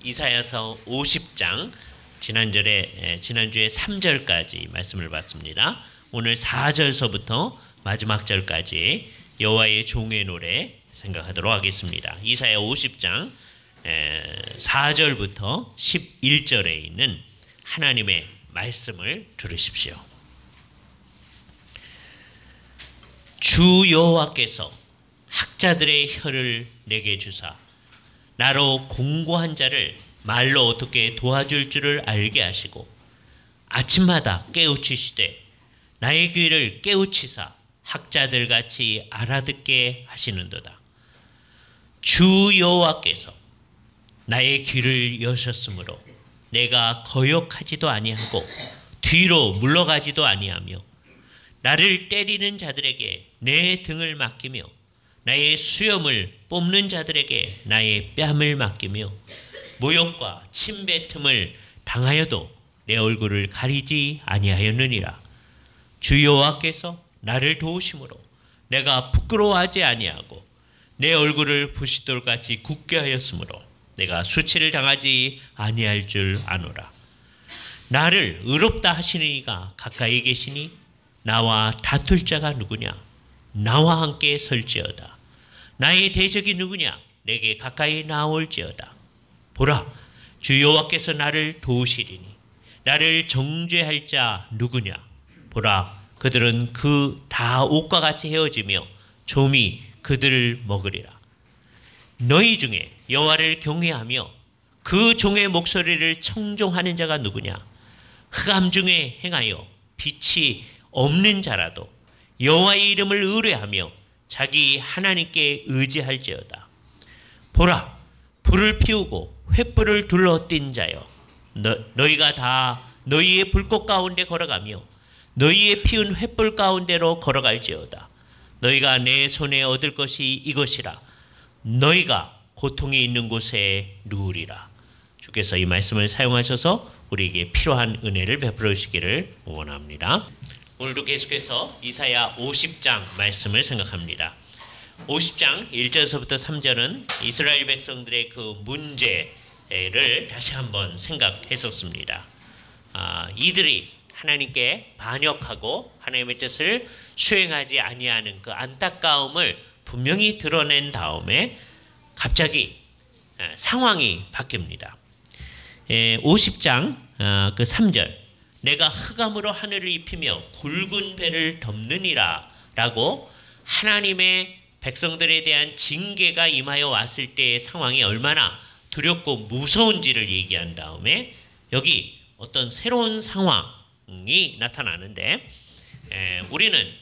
이사야서 50장 지난주에 3절까지 말씀을 봤습니다. 오늘 4절서부터 마지막 절까지 여호와의 종의 노래 생각하도록 하겠습니다. 이사야 50장 4절부터 11절에 있는 하나님의 말씀을 들으십시오. 주 여호와께서 학자들의 혀를 내게 주사 나로 공고한 자를 말로 어떻게 도와줄 줄을 알게 하시고 아침마다 깨우치시되 나의 귀를 깨우치사 학자들같이 알아듣게 하시는도다. 주 여호와께서 나의 귀를 여셨으므로 내가 거역하지도 아니하고 뒤로 물러가지도 아니하며 나를 때리는 자들에게 내 등을 맡기며 나의 수염을 뽑는 자들에게 나의 뺨을 맡기며 모욕과 침뱉음을 당하여도 내 얼굴을 가리지 아니하였느니라. 주 여호와께서 나를 도우심으로 내가 부끄러워하지 아니하고 내 얼굴을 부싯돌같이 굳게 하였으므로 내가 수치를 당하지 아니할 줄 아노라. 나를 의롭다 하시는 이가 가까이 계시니 나와 다툴 자가 누구냐? 나와 함께 설지어다. 나의 대적이 누구냐? 내게 가까이 나올지어다. 보라, 주 여호와께서 나를 도우시리니 나를 정죄할 자 누구냐? 보라, 그들은 그 다 옷과 같이 헤어지며 좀이 그들을 먹으리라. 너희 중에 여호와를 경외하며 그 종의 목소리를 청종하는 자가 누구냐? 흑암 중에 행하여 빛이 없는 자라도 여호와의 이름을 의뢰하며 자기 하나님께 의지할지어다. 보라, 불을 피우고 횃불을 둘러띈 자여, 너희가 다 너희의 불꽃 가운데 걸어가며 너희의 피운 횃불 가운데로 걸어갈지어다. 너희가 내 손에 얻을 것이 이것이라. 너희가 고통이 있는 곳에 누우리라. 주께서 이 말씀을 사용하셔서 우리에게 필요한 은혜를 베풀어 주시기를 원합니다. 오늘도 계속해서 이사야 50장 말씀을 생각합니다. 50장 1절서부터 3절은 이스라엘 백성들의 그 문제를 다시 한번 생각했었습니다. 이들이 하나님께 반역하고 하나님의 뜻을 수행하지 아니하는 그 안타까움을 분명히 드러낸 다음에 갑자기 상황이 바뀝니다. 50장 그 3절, 내가 흑암으로 하늘을 입히며 굵은 배를 덮느니라 라고 하나님의 백성들에 대한 징계가 임하여 왔을 때의 상황이 얼마나 두렵고 무서운지를 얘기한 다음에 여기 어떤 새로운 상황이 나타나는데 우리는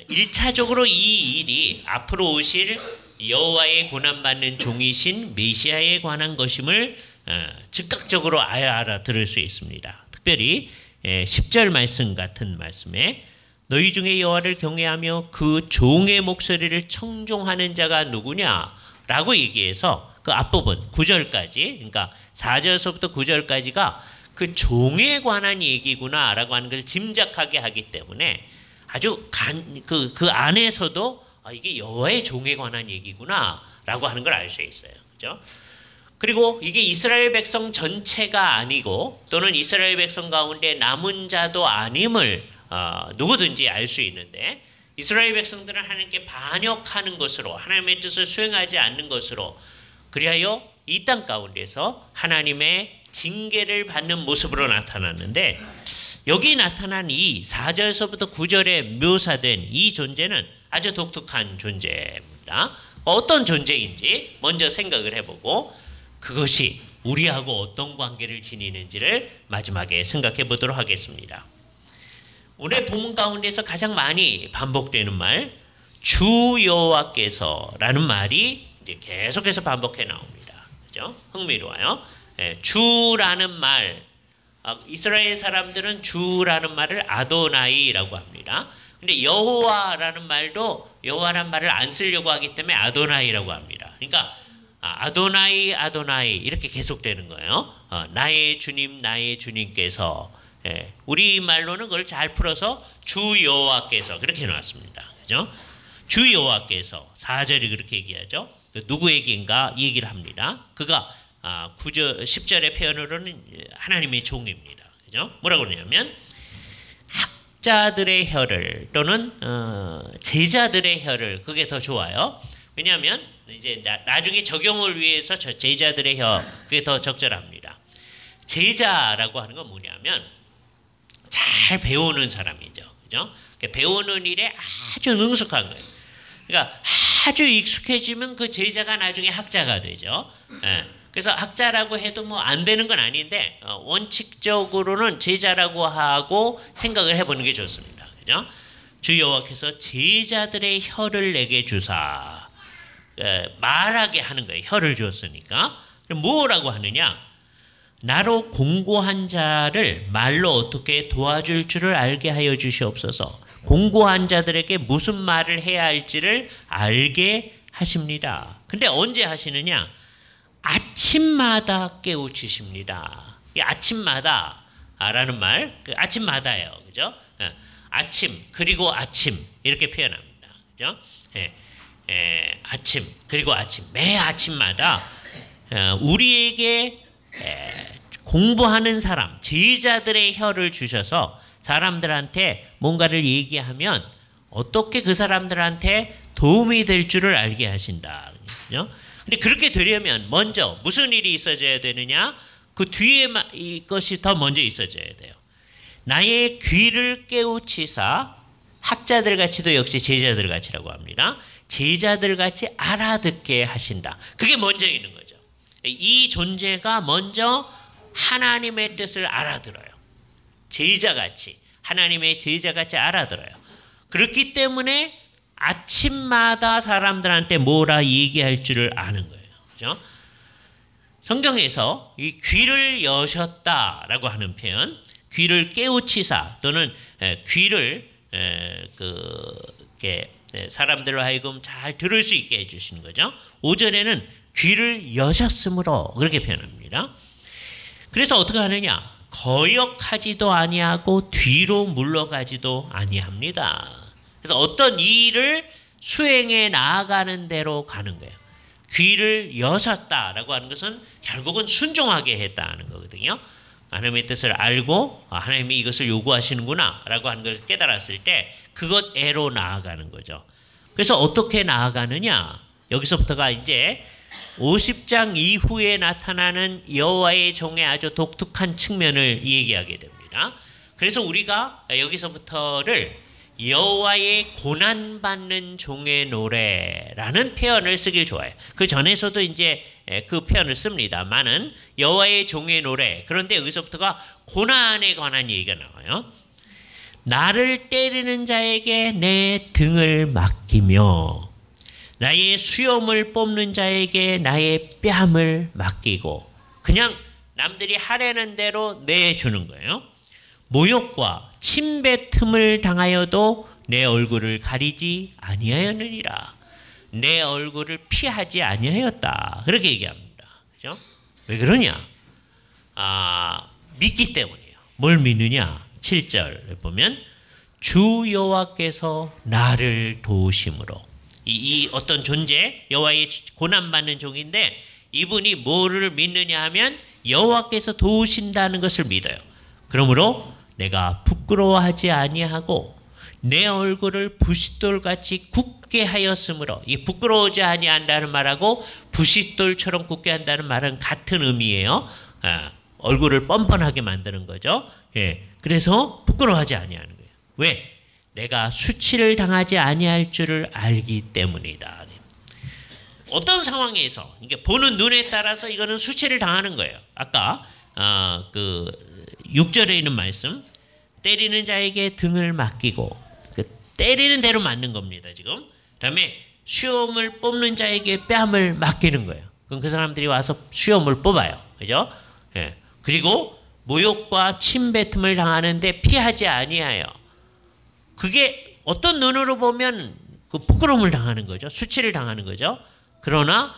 1차적으로 이 일이 앞으로 오실 여호와의 고난받는 종이신 메시아에 관한 것임을 즉각적으로 알아들을 수 있습니다. 특별히 10절 말씀 같은 말씀에 너희 중에 여호와를 경외하며 그 종의 목소리를 청종하는 자가 누구냐라고 얘기해서 그 앞부분 9절까지, 그러니까 4절서부터 9절까지가 그 종에 관한 얘기구나라고 하는 걸 짐작하게 하기 때문에 아주 그 안에서도 이게 여호와의 종에 관한 얘기구나라고 하는 걸 알 수 있어요. 그렇죠? 그리고 이게 이스라엘 백성 전체가 아니고 또는 이스라엘 백성 가운데 남은 자도 아님을 누구든지 알 수 있는데 이스라엘 백성들은 하나님께 반역하는 것으로 하나님의 뜻을 수행하지 않는 것으로 그리하여 이 땅 가운데서 하나님의 징계를 받는 모습으로 나타났는데 여기 나타난 이 4절서부터 9절에 묘사된 이 존재는 아주 독특한 존재입니다. 어떤 존재인지 먼저 생각을 해보고 그것이 우리하고 어떤 관계를 지니는지를 마지막에 생각해 보도록 하겠습니다. 오늘 본문 가운데서 가장 많이 반복되는 말, 주 여호와께서라는 말이 이제 계속해서 반복해 나옵니다. 그죠? 흥미로워요. 주라는 말, 이스라엘 사람들은 주라는 말을 아도나이라고 합니다. 근데 여호와라는 말도 여호와라는 말을 안 쓰려고 하기 때문에 아도나이라고 합니다. 그러니까 아도나이 아도나이 이렇게 계속되는 거예요. 나의 주님 나의 주님께서, 우리 말로는 그걸 잘 풀어서 주 여호와께서 그렇게 해놨습니다. 그죠? 주 여호와께서 4절이 그렇게 얘기하죠. 누구에게인가 얘기를 합니다. 그가 9절, 10절의 표현으로는 하나님의 종입니다. 그죠? 뭐라고 그러냐면 학자들의 혀를 또는 제자들의 혀를 그게 더 좋아요. 왜냐하면 이제 나중에 적용을 위해서 제자들의 혀 그게 더 적절합니다. 제자라고 하는 건 뭐냐면 잘 배우는 사람이죠. 그죠? 배우는 일에 아주 능숙한 거예요. 그러니까 아주 익숙해지면 그 제자가 나중에 학자가 되죠. 예. 그래서 학자라고 해도 뭐 안 되는 건 아닌데 원칙적으로는 제자라고 하고 생각을 해보는 게 좋습니다. 그죠? 주 여호와께서 제자들의 혀를 내게 주사 말하게 하는 거예요. 혀를 주었으니까. 뭐라고 하느냐? 나로 공고한 자를 말로 어떻게 도와줄 줄을 알게 하여 주시옵소서. 공고한 자들에게 무슨 말을 해야 할지를 알게 하십니다. 근데 언제 하시느냐? 아침마다 깨우치십니다. 이 아침마다라는 말, 아침마다예요. 그죠? 아침, 그리고 아침. 이렇게 표현합니다. 그죠? 아침, 그리고 아침. 매 아침마다 우리에게 공부하는 사람, 제자들의 혀를 주셔서 사람들한테 뭔가를 얘기하면 어떻게 그 사람들한테 도움이 될 줄을 알게 하신다. 근데 그렇게 되려면 먼저 무슨 일이 있어져야 되느냐? 그 뒤에 이것이 더 먼저 있어져야 돼요. 나의 귀를 깨우치사 학자들 같이도 역시 제자들 같이라고 합니다. 제자들 같이 알아듣게 하신다. 그게 먼저 있는 거죠. 이 존재가 먼저 하나님의 뜻을 알아들어요. 제자같이 하나님의 제자같이 알아들어요. 그렇기 때문에 아침마다 사람들한테 뭐라 얘기할 줄을 아는 거예요. 그렇죠? 성경에서 이 귀를 여셨다라고 하는 표현, 귀를 깨우치사 또는 귀를 사람들로 하여금 잘 들을 수 있게 해주시는 거죠. 5절에는 귀를 여셨으므로 그렇게 표현합니다. 그래서 어떻게 하느냐? 거역하지도 아니하고 뒤로 물러가지도 아니합니다. 그래서 어떤 일을 수행해 나아가는 대로 가는 거예요. 귀를 여셨다라고 하는 것은 결국은 순종하게 했다는 거거든요. 하나님의 뜻을 알고 하나님이 이것을 요구하시는구나 라고 하는 것을 깨달았을 때 그것애로 나아가는 거죠. 그래서 어떻게 나아가느냐? 여기서부터가 이제 50장 이후에 나타나는 여호와의 종의 아주 독특한 측면을 얘기하게 됩니다. 그래서 우리가 여기서부터를 여호와의 고난받는 종의 노래라는 표현을 쓰길 좋아해요. 그 전에서도 이제 그 표현을 씁니다만은 여호와의 종의 노래. 그런데 여기서부터가 고난에 관한 얘기가 나와요. 나를 때리는 자에게 내 등을 맡기며 나의 수염을 뽑는 자에게 나의 뺨을 맡기고 그냥 남들이 하려는 대로 내주는 거예요. 모욕과 침뱉음을 당하여도 내 얼굴을 가리지 아니하였느니라. 내 얼굴을 피하지 아니하였다. 그렇게 얘기합니다. 그죠? 왜 그러냐? 믿기 때문이에요. 뭘 믿느냐? 7절에 보면 주 여호와께서 나를 도우심으로 이 어떤 존재 여호와의 고난받는 종인데 이분이 뭐를 믿느냐 하면 여호와께서 도우신다는 것을 믿어요. 그러므로 내가 부끄러워하지 아니하고 내 얼굴을 부싯돌같이 굳게 하였으므로 이 부끄러워하지 아니한다는 말하고 부싯돌처럼 굳게 한다는 말은 같은 의미예요. 얼굴을 뻔뻔하게 만드는 거죠. 예, 그래서 부끄러워하지 아니하는 거예요. 왜? 내가 수치를 당하지 아니할 줄을 알기 때문이다. 어떤 상황에서 이게 보는 눈에 따라서 이거는 수치를 당하는 거예요. 아까 그 6절에 있는 말씀 때리는 자에게 등을 맡기고 때리는 대로 맞는 겁니다. 지금 그다음에 수염을 뽑는 자에게 뺨을 맡기는 거예요. 그럼 그 사람들이 와서 수염을 뽑아요. 그죠? 예. 그리고 모욕과 침뱉음을 당하는데 피하지 아니하여 그게 어떤 눈으로 보면 그 부끄러움을 당하는 거죠. 수치를 당하는 거죠. 그러나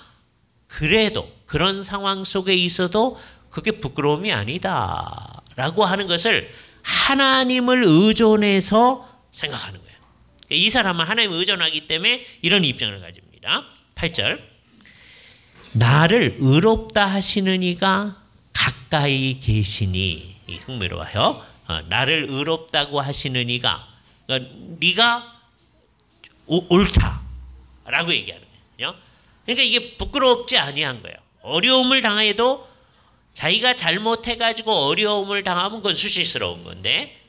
그래도 그런 상황 속에 있어도 그게 부끄러움이 아니다라고 하는 것을 하나님을 의존해서 생각하는 거예요. 이 사람은 하나님을 의존하기 때문에 이런 입장을 가집니다. 8절 나를 의롭다 하시는 이가 가까이 계시니 흥미로워요. 나를 의롭다고 하시는 이가 그러니까 네가 옳다라고 얘기하는 거예요. 그러니까 이게 부끄럽지 아니한 거예요. 어려움을 당해도 자기가 잘못해가지고 어려움을 당하면 그건 수치스러운 건데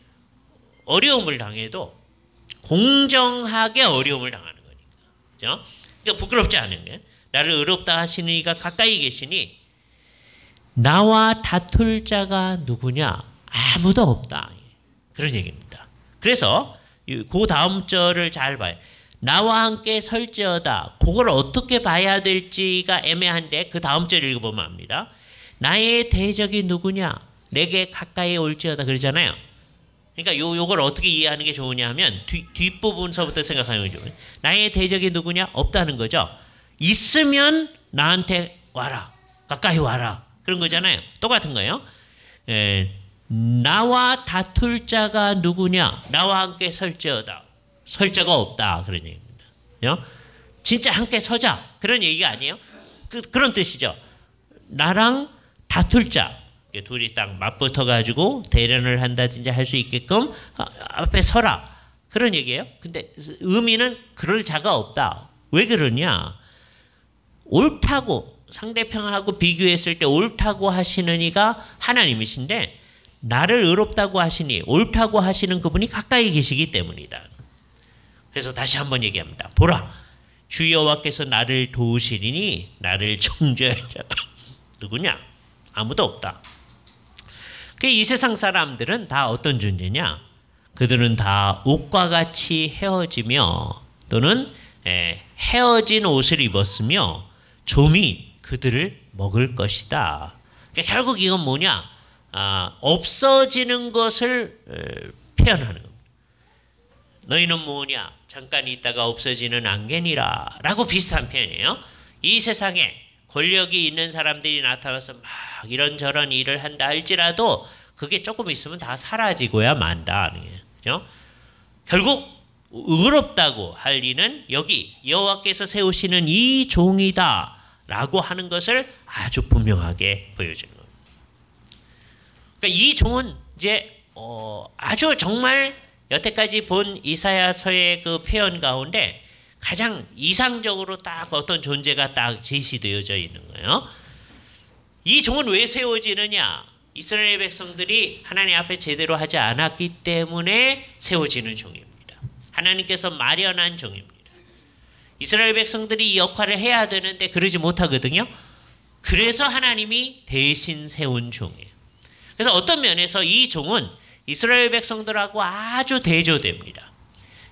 어려움을 당해도 공정하게 어려움을 당하는 거니까. 그죠? 그러니까 부끄럽지 않은 거예요. 나를 의롭다 하시는 이가 가까이 계시니 나와 다툴 자가 누구냐? 아무도 없다. 그런 얘기입니다. 그래서 그 다음 절을 잘 봐요. 나와 함께 설지어다. 그걸 어떻게 봐야 될지가 애매한데 그 다음 절 읽어보면 압니다. 나의 대적이 누구냐? 내게 가까이 올지어다. 그러잖아요. 그러니까 요걸 어떻게 이해하는 게 좋으냐 하면 뒷부분서부터 생각하는 거죠. 나의 대적이 누구냐? 없다는 거죠. 있으면 나한테 와라. 가까이 와라. 그런 거잖아요. 똑같은 거예요. 나와 다툴 자가 누구냐? 나와 함께 설지어다. 설 자가 없다. 그런 얘기입니다. 진짜 함께 서자. 그런 얘기가 아니에요. 그런 뜻이죠. 나랑 다툴 자. 둘이 딱 맞붙어가지고 대련을 한다든지 할 수 있게끔 앞에 서라. 그런 얘기예요. 근데 의미는 그럴 자가 없다. 왜 그러냐? 옳다고 상대편하고 비교했을 때 옳다고 하시는 이가 하나님이신데 나를 의롭다고 하시니 옳다고 하시는 그분이 가까이 계시기 때문이다. 그래서 다시 한번 얘기합니다. 보라, 주 여호와께서 나를 도우시리니 나를 정죄할 자가 누구냐? 아무도 없다. 이 세상 사람들은 다 어떤 존재냐? 그들은 다 옷과 같이 헤어지며 또는 헤어진 옷을 입었으며 좀이 그들을 먹을 것이다. 그러니까 결국 이건 뭐냐? 없어지는 것을 표현하는 겁니다. 너희는 뭐냐? 잠깐 있다가 없어지는 안개니라 라고 비슷한 표현이에요. 이 세상에 권력이 있는 사람들이 나타나서 막 이런저런 일을 한다 할지라도 그게 조금 있으면 다 사라지고야 만다. 그렇죠? 결국 의롭다고 할 이는 여기 여호와께서 세우시는 이 종이다 라고 하는 것을 아주 분명하게 보여주는 겁니다. 그러니까 이 종은 이제 아주 정말 여태까지 본 이사야서의 그 표현 가운데 가장 이상적으로 딱 어떤 존재가 딱 제시되어져 있는 거예요. 이 종은 왜 세워지느냐? 이스라엘 백성들이 하나님 앞에 제대로 하지 않았기 때문에 세워지는 종입니다. 하나님께서 마련한 종입니다. 이스라엘 백성들이 이 역할을 해야 되는데 그러지 못하거든요. 그래서 하나님이 대신 세운 종이에요. 그래서 어떤 면에서 이 종은 이스라엘 백성들하고 아주 대조됩니다.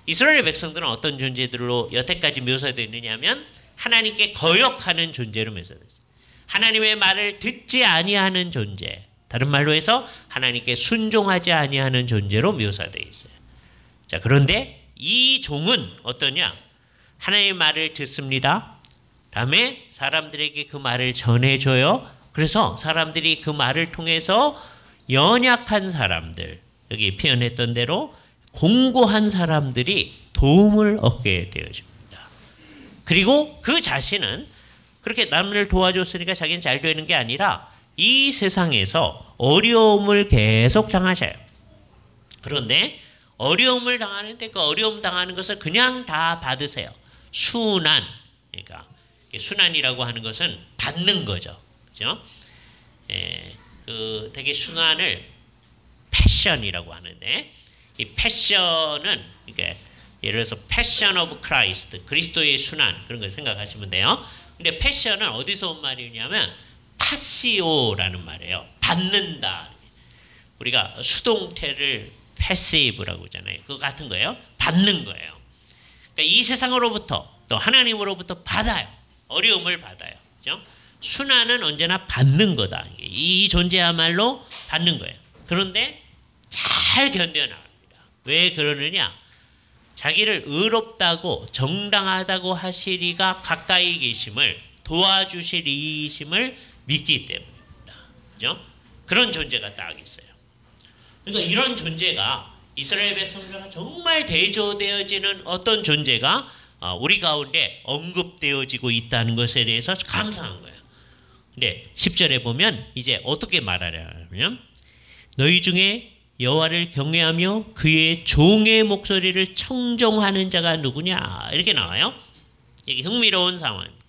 이스라엘 백성들은 어떤 존재들로 여태까지 묘사되느냐면 하나님께 거역하는 존재로 묘사됐어요. 하나님의 말을 듣지 아니하는 존재. 다른 말로 해서 하나님께 순종하지 아니하는 존재로 묘사되어 있어요. 자, 그런데 이 종은 어떠냐? 하나님의 말을 듣습니다. 다음에 사람들에게 그 말을 전해줘요. 그래서 사람들이 그 말을 통해서 연약한 사람들, 여기 표현했던 대로 공고한 사람들이 도움을 얻게 되어집니다. 그리고 그 자신은 그렇게 남을 도와줬으니까 자기는 잘 되는 게 아니라 이 세상에서 어려움을 계속 당하셔요. 그런데 어려움을 당하는데 그 어려움 당하는 것을 그냥 다 받으세요. 순환. 그러니까 순환이라고 하는 것은 받는 거죠. 그죠? 그 되게 순환을 패션이라고 하는데 이 패션은 이게 예를 들어서 패션 오브 크라이스트, 그리스도의 순환 그런 걸 생각하시면 돼요. 근데 패션은 어디서 온 말이냐면 파시오라는 말이에요. 받는다. 우리가 수동태를 패시브라고 하잖아요. 그거 같은 거예요. 받는 거예요. 그러니까 이 세상으로부터 또 하나님으로부터 받아요. 어려움을 받아요. 그죠? 순환은 언제나 받는 거다. 이 존재야말로 받는 거예요. 그런데 잘 견뎌나갑니다. 왜 그러느냐? 자기를 의롭다고 정당하다고 하시리가 가까이 계심을 도와주실 이심을 믿기 때문입니다. 그죠? 그런 존재가 딱 있어요. 그러니까 이런 존재가 이스라엘 백성들과 정말 대조되어지는 어떤 존재가 우리 가운데 언급되어지고 있다는 것에 대해서 감사한 거예요. 네, 10절에 보면 이제 어떻게 말하냐면 너희 중에 여호와를 경외하며 그의 종의 목소리를 청종하는 자가 누구냐 이렇게 나와요. 이게 흥미로운 상황입니다.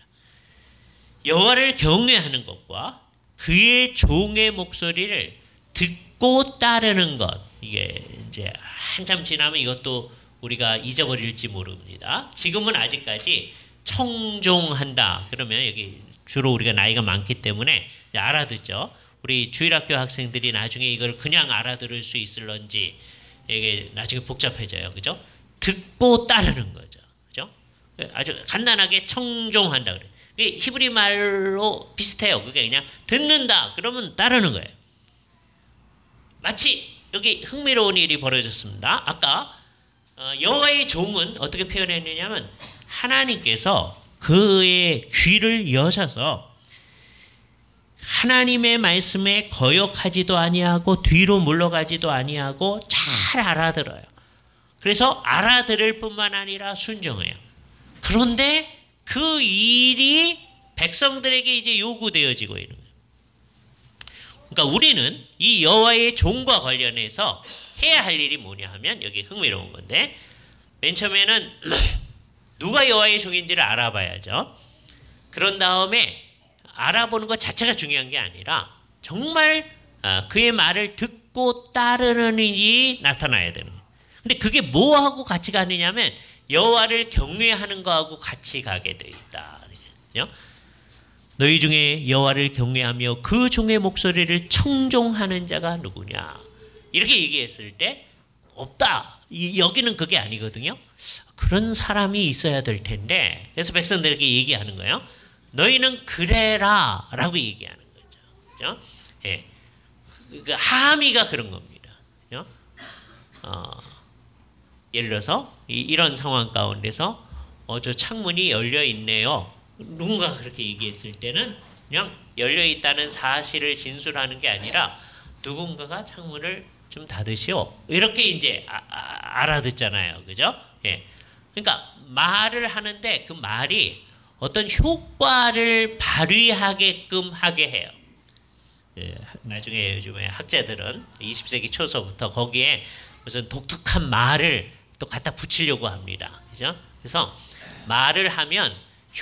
여호와를 경외하는 것과 그의 종의 목소리를 듣고 따르는 것, 이게 이제 한참 지나면 이것도 우리가 잊어버릴지 모릅니다. 지금은 아직까지 청종한다 그러면 여기 주로 우리가 나이가 많기 때문에 알아듣죠. 우리 주일학교 학생들이 나중에 이걸 그냥 알아들을 수 있을런지 이게 나중에 복잡해져요. 그죠? 듣고 따르는 거죠. 그죠? 아주 간단하게 청종한다 그래요. 히브리 말로 비슷해요. 그게 그냥 듣는다 그러면 따르는 거예요. 마치 여기 흥미로운 일이 벌어졌습니다. 아까 여호와의 종은 어떻게 표현했느냐면 하나님께서 그의 귀를 여셔서 하나님의 말씀에 거역하지도 아니하고 뒤로 물러가지도 아니하고 잘 알아들어요. 그래서 알아들을 뿐만 아니라 순종해요. 그런데 그 일이 백성들에게 이제 요구되어지고 있는 거예요. 그러니까 우리는 이 여호와의 종과 관련해서 해야 할 일이 뭐냐 하면 여기 흥미로운 건데 맨 처음에는 누가 여호와의 종인지를 알아봐야죠. 그런 다음에 알아보는 것 자체가 중요한 게 아니라 정말 그의 말을 듣고 따르는 일이 나타나야 되는 거예요. 근데 그게 뭐하고 같이 가느냐면 여호와를 경외하는 거하고 같이 가게 돼 있다. 너희 중에 여호와를 경외하며 그 종의 목소리를 청종하는 자가 누구냐? 이렇게 얘기했을 때 없다. 여기는 그게 아니거든요. 그런 사람이 있어야 될 텐데 그래서 백성들에게 얘기하는 거예요. 너희는 그래라 라고 얘기하는 거죠. 그죠? 예. 그 함의가 그런 겁니다. 그죠? 예를 들어서 이런 상황 가운데서 저 창문이 열려 있네요. 누군가 그렇게 얘기했을 때는 그냥 열려 있다는 사실을 진술하는 게 아니라 누군가가 창문을 좀 닫으시오. 이렇게 이제 알아듣잖아요. 그죠? 예. 그러니까 말을 하는데 그 말이 어떤 효과를 발휘하게끔 하게 해요. 예, 나중에 요즘에 학자들은 20세기 초서부터 거기에 무슨 독특한 말을 또 갖다 붙이려고 합니다. 그죠? 그래서 말을 하면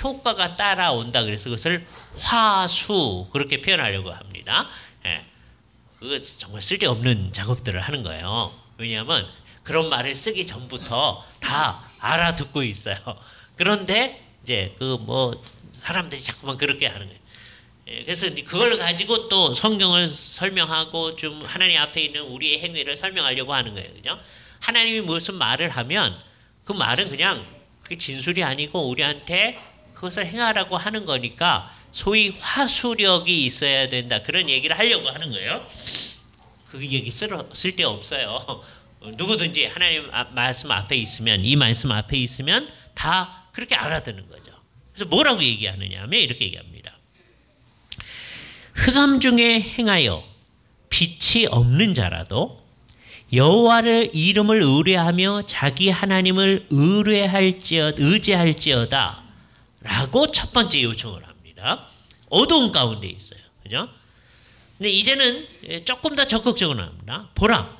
효과가 따라온다. 그래서 그것을 화수 그렇게 표현하려고 합니다. 예. 그거 정말 쓸데없는 작업들을 하는 거예요. 왜냐하면 그런 말을 쓰기 전부터 다 알아듣고 있어요. 그런데 이제 그 뭐 사람들이 자꾸만 그렇게 하는 거예요. 예, 그래서 그걸 가지고 또 성경을 설명하고 좀 하나님 앞에 있는 우리의 행위를 설명하려고 하는 거예요. 그죠? 하나님이 무슨 말을 하면 그 말은 그냥 그게 진술이 아니고 우리한테 그것을 행하라고 하는 거니까 소위 화수력이 있어야 된다. 그런 얘기를 하려고 하는 거예요. 그 얘기 쓸데없어요. 누구든지 하나님 말씀 앞에 있으면 이 말씀 앞에 있으면 다 그렇게 알아듣는 거죠. 그래서 뭐라고 얘기하느냐 하면 이렇게 얘기합니다. 흑암 중에 행하여 빛이 없는 자라도 여호와를 이름을 의뢰하며 자기 하나님을 의지할지어다 라고 첫 번째 요청을 합니다. 어두운 가운데 있어요. 그죠? 근데 이제는 조금 더 적극적으로 합니다. 보라,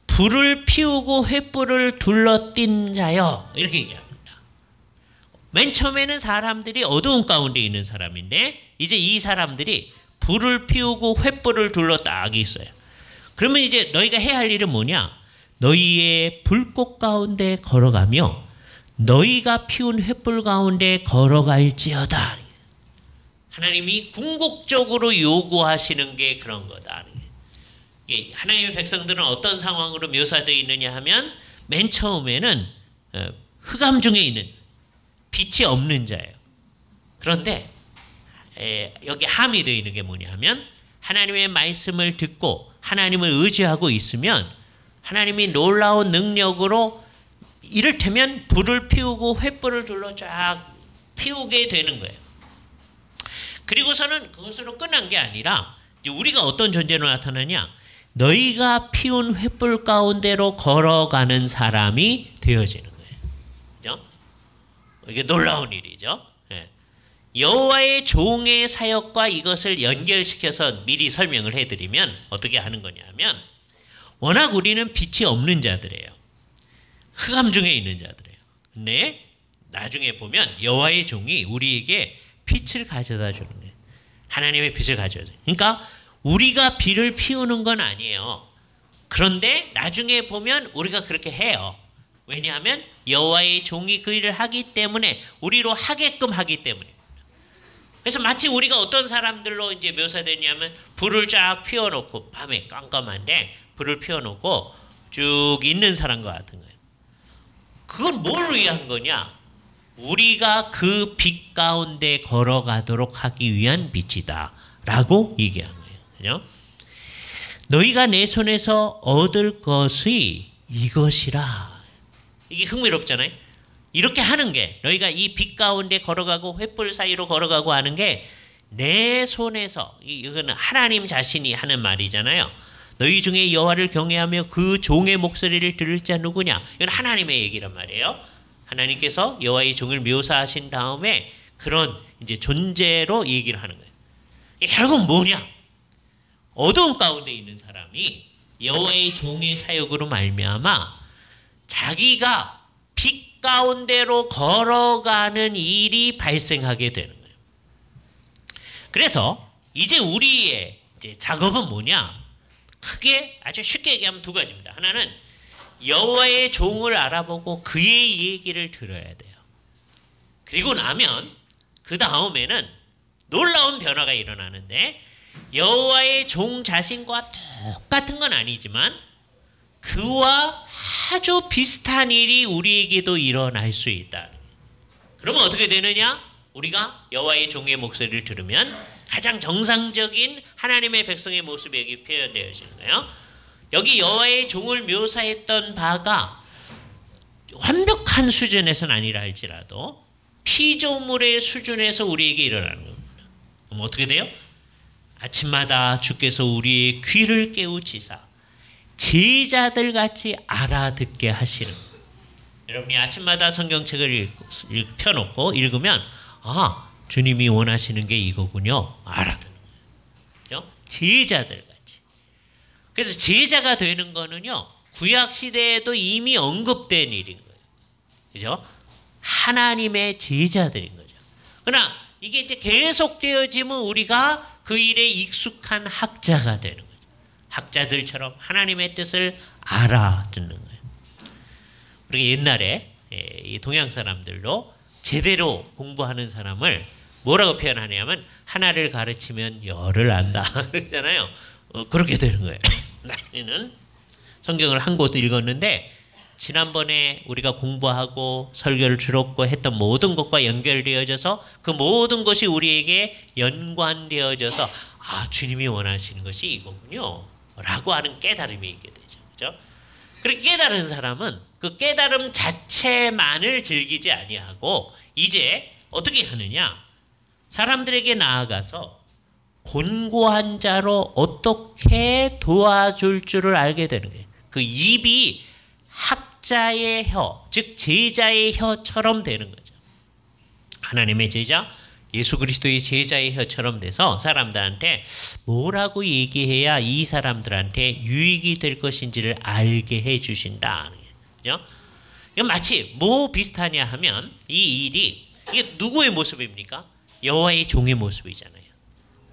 불을 피우고 횃불을 둘러띈 자여. 이렇게 얘기합니다. 맨 처음에는 사람들이 어두운 가운데 있는 사람인데 이제 이 사람들이 불을 피우고 횃불을 둘러 딱 있어요. 그러면 이제 너희가 해야 할 일은 뭐냐? 너희의 불꽃 가운데 걸어가며 너희가 피운 횃불 가운데 걸어갈지어다. 하나님이 궁극적으로 요구하시는 게 그런 거다. 하나님의 백성들은 어떤 상황으로 묘사되어 있느냐 하면 맨 처음에는 흑암 중에 있는 빛이 없는 자예요. 그런데 여기 함이 되어 있는 게 뭐냐 하면 하나님의 말씀을 듣고 하나님을 의지하고 있으면 하나님이 놀라운 능력으로 이를테면 불을 피우고 횃불을 둘러 쫙 피우게 되는 거예요. 그리고서는 그것으로 끝난 게 아니라 우리가 어떤 존재로 나타나냐? 너희가 피운 횃불 가운데로 걸어가는 사람이 되어지는 거예요. 그죠? 이게 놀라운 일이죠. 예. 여호와의 종의 사역과 이것을 연결시켜서 미리 설명을 해드리면 어떻게 하는 거냐면 워낙 우리는 빛이 없는 자들이에요. 흑암 중에 있는 자들이에요. 근데 나중에 보면 여호와의 종이 우리에게 빛을 가져다 주는 거예요. 하나님의 빛을 가져다 줘요. 그러니까 우리가 빛을 피우는 건 아니에요. 그런데 나중에 보면 우리가 그렇게 해요. 왜냐하면 여호와의 종이 그 일을 하기 때문에 우리로 하게끔 하기 때문에. 그래서 마치 우리가 어떤 사람들로 이제 묘사되냐면 불을 쫙 피워놓고 밤에 깜깜한데 불을 피워놓고 쭉 있는 사람과 같은 거예요. 그건 뭘 위한 거냐? 우리가 그 빛 가운데 걸어가도록 하기 위한 빛이다 라고 얘기한 거예요. 그죠? 너희가 내 손에서 얻을 것이 이것이라. 이게 흥미롭잖아요. 이렇게 하는 게 너희가 이 빛 가운데 걸어가고 횃불 사이로 걸어가고 하는 게 내 손에서 이거는 하나님 자신이 하는 말이잖아요. 너희 중에 여호와를 경외하며 그 종의 목소리를 들을 자 누구냐? 이건 하나님의 얘기란 말이에요. 하나님께서 여호와의 종을 묘사하신 다음에 그런 이제 존재로 얘기를 하는 거예요. 결국 뭐냐? 어두운 가운데 있는 사람이 여호와의 종의 사역으로 말미암아 자기가 빛 가운데로 걸어가는 일이 발생하게 되는 거예요. 그래서 이제 우리의 이제 작업은 뭐냐? 크게 아주 쉽게 얘기하면 두 가지입니다. 하나는 여호와의 종을 알아보고 그의 얘기를 들어야 돼요. 그리고 나면 그 다음에는 놀라운 변화가 일어나는데 여호와의 종 자신과 똑같은 건 아니지만 그와 아주 비슷한 일이 우리에게도 일어날 수 있다. 그러면 어떻게 되느냐? 우리가 여호와의 종의 목소리를 들으면 가장 정상적인 하나님의 백성의 모습이 여기 표현되어지는 거예요. 여기 여호와의 종을 묘사했던 바가 완벽한 수준에서는 아니라 할지라도 피조물의 수준에서 우리에게 일어나는 겁니다. 그럼 어떻게 돼요? 아침마다 주께서 우리의 귀를 깨우치사 제자들 같이 알아듣게 하시는 거예요. 여러분이 아침마다 성경책을 펴놓고 읽으면 아, 주님이 원하시는 게 이거군요. 알아듣는 거예요. 제자들 같이. 그래서 제자가 되는 거는요. 구약 시대에도 이미 언급된 일인 거예요. 그죠? 하나님의 제자들인 거죠. 그러나 이게 이제 계속되어지면 우리가 그 일에 익숙한 학자가 되는 거죠. 학자들처럼 하나님의 뜻을 알아듣는 거예요. 우리가 옛날에 이 동양 사람들도 제대로 공부하는 사람을 뭐라고 표현하냐면 하나를 가르치면 열을 안다 그러잖아요. 그렇게 되는 거예요. 나는 성경을 한 곳 읽었는데 지난번에 우리가 공부하고 설교를 들었고 했던 모든 것과 연결되어져서 그 모든 것이 우리에게 연관되어져서 아, 주님이 원하시는 것이 이거군요 라고 하는 깨달음이 있게 되죠. 그렇죠? 그렇게 깨달은 사람은 그 깨달음 자체만을 즐기지 아니하고 이제 어떻게 하느냐? 사람들에게 나아가서 곤고한 자로 어떻게 도와줄 줄을 알게 되는 거예요. 그 입이 학자의 혀, 즉 제자의 혀처럼 되는 거죠. 하나님의 제자, 예수 그리스도의 제자의 혀처럼 돼서 사람들한테 뭐라고 얘기해야 이 사람들한테 유익이 될 것인지를 알게 해주신다. 그죠? 이건 마치 뭐 비슷하냐 하면 이 일이 이게 누구의 모습입니까? 여호와의 종의 모습이잖아요.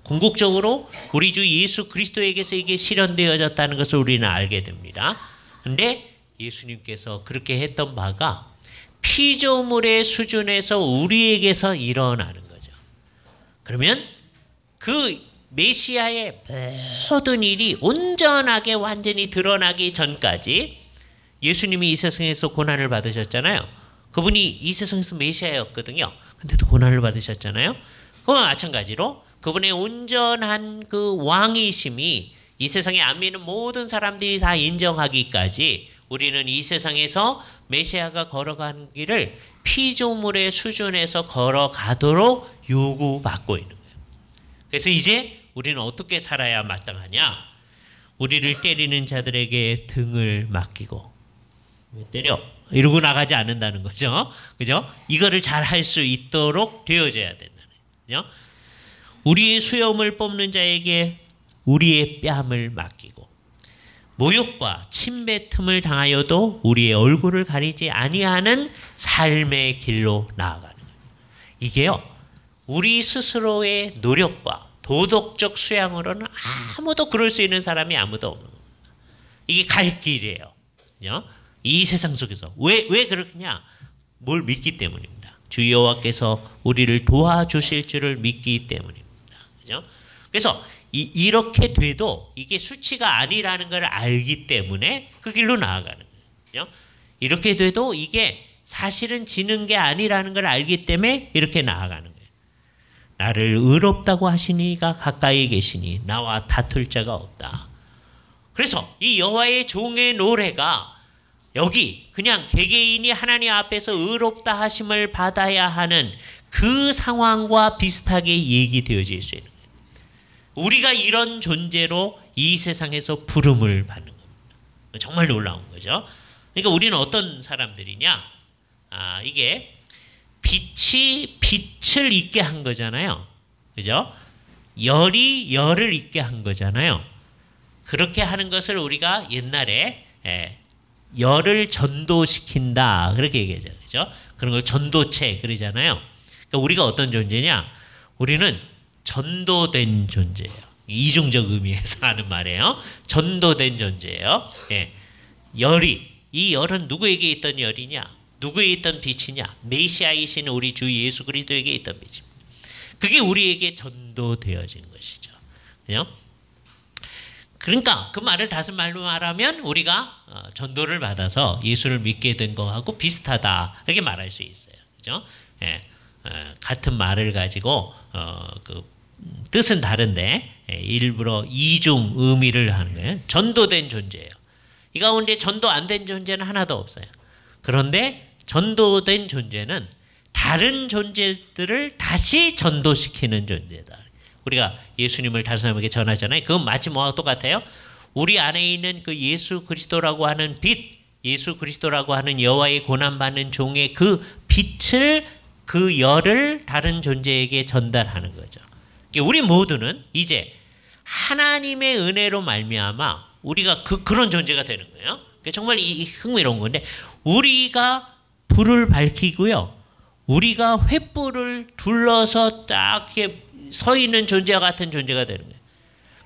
궁극적으로 우리 주 예수 그리스도에게서 이게 실현되어졌다는 것을 우리는 알게 됩니다. 근데 예수님께서 그렇게 했던 바가 피조물의 수준에서 우리에게서 일어나는 거죠. 그러면 그 메시아의 모든 일이 온전하게 완전히 드러나기 전까지 예수님이 이 세상에서 고난을 받으셨잖아요. 그분이 이 세상에서 메시아였거든요. 근데도 고난을 받으셨잖아요. 그와 마찬가지로 그분의 온전한 그 왕이심이 이 세상에 안 믿는 모든 사람들이 다 인정하기까지 우리는 이 세상에서 메시아가 걸어간 길을 피조물의 수준에서 걸어가도록 요구받고 있는 거예요. 그래서 이제 우리는 어떻게 살아야 마땅하냐? 우리를 때리는 자들에게 등을 맡기고 왜 때려? 이러고 나가지 않는다는 거죠. 그죠? 이거를 잘 할 수 있도록 되어져야 된다는 거예요. 그죠? 우리의 수염을 뽑는 자에게 우리의 뺨을 맡기고 모욕과 침뱉음을 틈을 당하여도 우리의 얼굴을 가리지 아니하는 삶의 길로 나아가는 거예요. 이게요, 우리 스스로의 노력과 도덕적 수양으로는 아무도 그럴 수 있는 사람이 아무도 없는 겁니다. 이게 갈 길이에요. 그죠? 이 세상 속에서 왜 그렇냐? 뭘 믿기 때문입니다. 주 여호와께서 우리를 도와주실 줄을 믿기 때문입니다. 그죠? 그래서 이렇게 돼도 이게 수치가 아니라는 걸 알기 때문에 그 길로 나아가는 거예요. 그죠? 이렇게 돼도 이게 사실은 지는 게 아니라는 걸 알기 때문에 이렇게 나아가는 거예요. 나를 의롭다고 하시니가 가까이 계시니 나와 다툴 자가 없다. 그래서 이 여호와의 종의 노래가 여기 그냥 개개인이 하나님 앞에서 의롭다 하심을 받아야 하는 그 상황과 비슷하게 얘기되어질 수 있는 거예요. 우리가 이런 존재로 이 세상에서 부름을 받는 겁니다. 정말 놀라운 거죠. 그러니까 우리는 어떤 사람들이냐? 이게 빛이 빛을 있게 한 거잖아요. 그죠? 열이 열을 있게 한 거잖아요. 그렇게 하는 것을 우리가 옛날에 열을 전도시킨다 그렇게 얘기하죠. 그죠? 그런 걸 전도체 그러잖아요. 그러니까 우리가 어떤 존재냐? 우리는 전도된 존재예요. 이중적 의미에서 하는 말이에요. 전도된 존재예요. 예. 이 열은 누구에게 있던 열이냐? 누구에 있던 빛이냐? 메시아이신 우리 주 예수 그리스도에게 있던 빛입니다. 그게 우리에게 전도되어진 것이죠. 그죠? 그러니까 그 말을 다른 말로 말하면 우리가 전도를 받아서 예수를 믿게 된 거하고 비슷하다 이렇게 말할 수 있어요. 그죠? 예. 같은 말을 가지고 그 뜻은 다른데 일부러 이중 의미를 하는 거예요. 전도된 존재예요. 이 가운데 전도 안 된 존재는 하나도 없어요. 그런데 전도된 존재는 다른 존재들을 다시 전도시키는 존재다. 우리가 예수님을 다른 사람에게 전하잖아요. 그건 마치 뭐와 똑같아요? 우리 안에 있는 그 예수 그리스도라고 하는 빛, 예수 그리스도라고 하는 여호와의 고난받는 종의 그 빛을, 그 열을 다른 존재에게 전달하는 거죠. 우리 모두는 이제 하나님의 은혜로 말미암아 우리가 그런 존재가 되는 거예요. 정말 이 흥미로운 건데 우리가 불을 밝히고요. 우리가 횃불을 둘러서 딱 이렇게 서 있는 존재와 같은 존재가 되는 거예요.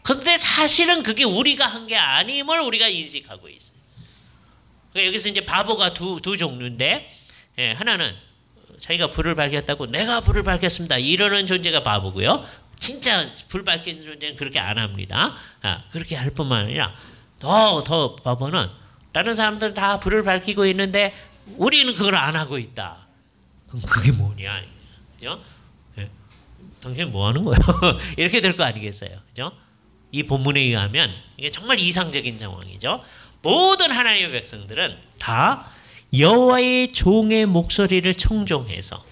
그런데 사실은 그게 우리가 한 게 아님을 우리가 인식하고 있어요. 그러니까 여기서 이제 바보가 두 종류인데 하나는 자기가 불을 밝혔다고 내가 불을 밝혔습니다. 이러는 존재가 바보고요. 진짜 불 밝히는 존재는 그렇게 안 합니다. 그렇게 할 뿐만 아니라 더 바보는 다른 사람들은 다 불을 밝히고 있는데 우리는 그걸 안 하고 있다. 그럼 그게 뭐냐? 그죠? 당신 뭐 하는 거예요? 이렇게 될 거 아니겠어요? 그죠? 이 본문에 의하면 이게 정말 이상적인 상황이죠. 모든 하나님의 백성들은 다 여호와의 종의 목소리를 청종해서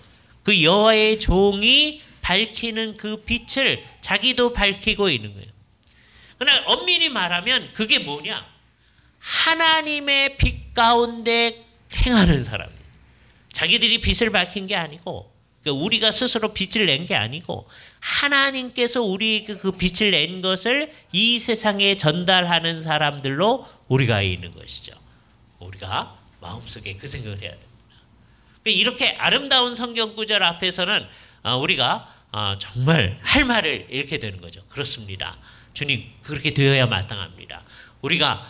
그 여호와의 종이 밝히는 그 빛을 자기도 밝히고 있는 거예요. 그러나 엄밀히 말하면 그게 뭐냐? 하나님의 빛 가운데 행하는 사람이에요. 자기들이 빛을 밝힌 게 아니고 그러니까 우리가 스스로 빛을 낸 게 아니고 하나님께서 우리에게 그 빛을 낸 것을 이 세상에 전달하는 사람들로 우리가 있는 것이죠. 우리가 마음속에 그 생각을 해야 됩니다. 이렇게 아름다운 성경 구절 앞에서는 우리가 정말 할 말을 이렇게 되는 거죠. 그렇습니다. 주님 그렇게 되어야 마땅합니다. 우리가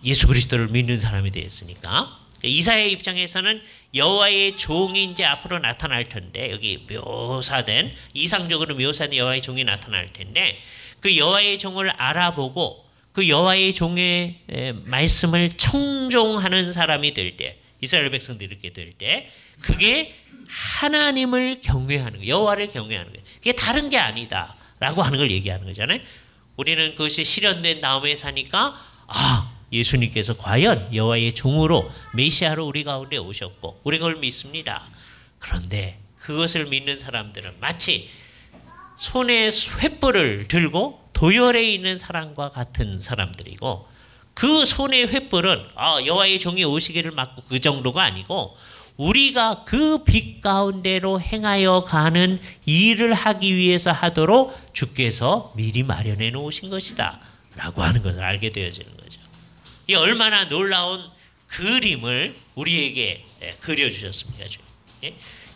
예수 그리스도를 믿는 사람이 되었으니까 이사야의 입장에서는 여호와의 종이 이제 앞으로 나타날 텐데 여기 묘사된 이상적으로 묘사된 여호와의 종이 나타날 텐데 그 여호와의 종을 알아보고 그 여호와의 종의 말씀을 청종하는 사람이 될 때 이스라엘 백성들이 이렇게 될 때 그게 하나님을 경외하는 거예요. 여호와를 경외하는 거예요. 그게 다른 게 아니다라고 하는 걸 얘기하는 거잖아요. 우리는 그것이 실현된 다음에 사니까 예수님께서 과연 여호와의 종으로 메시아로 우리 가운데 오셨고 우리가 그걸 믿습니다. 그런데 그것을 믿는 사람들은 마치 손에 횃불을 들고 도열에 있는 사람과 같은 사람들이고 그 손의 횃불은 여호와의 종이 오시기를 막고 그 정도가 아니고 우리가 그 빛 가운데로 행하여 가는 일을 하기 위해서 하도록 주께서 미리 마련해 놓으신 것이다 라고 하는 것을 알게 되어지는 거죠. 이 얼마나 놀라운 그림을 우리에게 그려주셨습니까?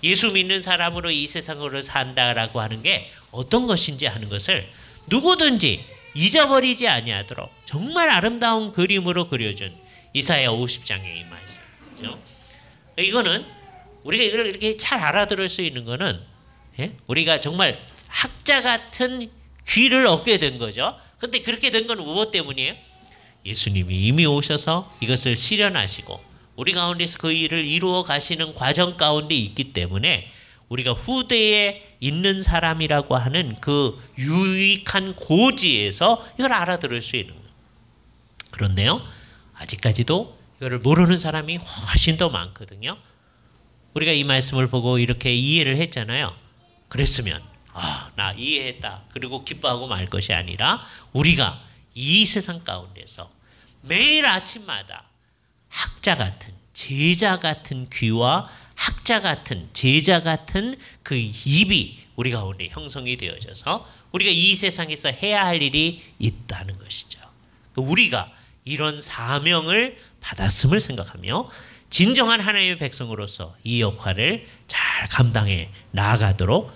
예수 믿는 사람으로 이 세상으로 산다라고 하는 게 어떤 것인지 하는 것을 누구든지 잊어버리지 아니하도록 정말 아름다운 그림으로 그려준 이사야 50장의 이 말씀이죠. 이거는 우리가 이걸 이렇게 잘 알아들을 수 있는 거는 우리가 정말 학자 같은 귀를 얻게 된 거죠. 근데 그렇게 된 건 무엇 때문이에요? 예수님이 이미 오셔서 이것을 실현하시고 우리 가운데서 그 일을 이루어 가시는 과정 가운데 있기 때문에 우리가 후대에 있는 사람이라고 하는 그 유익한 고지에서 이걸 알아들을 수 있는 거예요. 그런데요, 아직까지도 이거를 모르는 사람이 훨씬 더 많거든요. 우리가 이 말씀을 보고 이렇게 이해를 했잖아요. 그랬으면 나 이해했다. 그리고 기뻐하고 말 것이 아니라 우리가 이 세상 가운데서 매일 아침마다 학자 같은 제자 같은 귀와 학자 같은 제자 같은 그 입이 우리 가운데 형성이 되어져서 우리가 이 세상에서 해야 할 일이 있다는 것이죠. 우리가 이런 사명을 받았음을 생각하며 진정한 하나님의 백성으로서 이 역할을 잘 감당해 나아가도록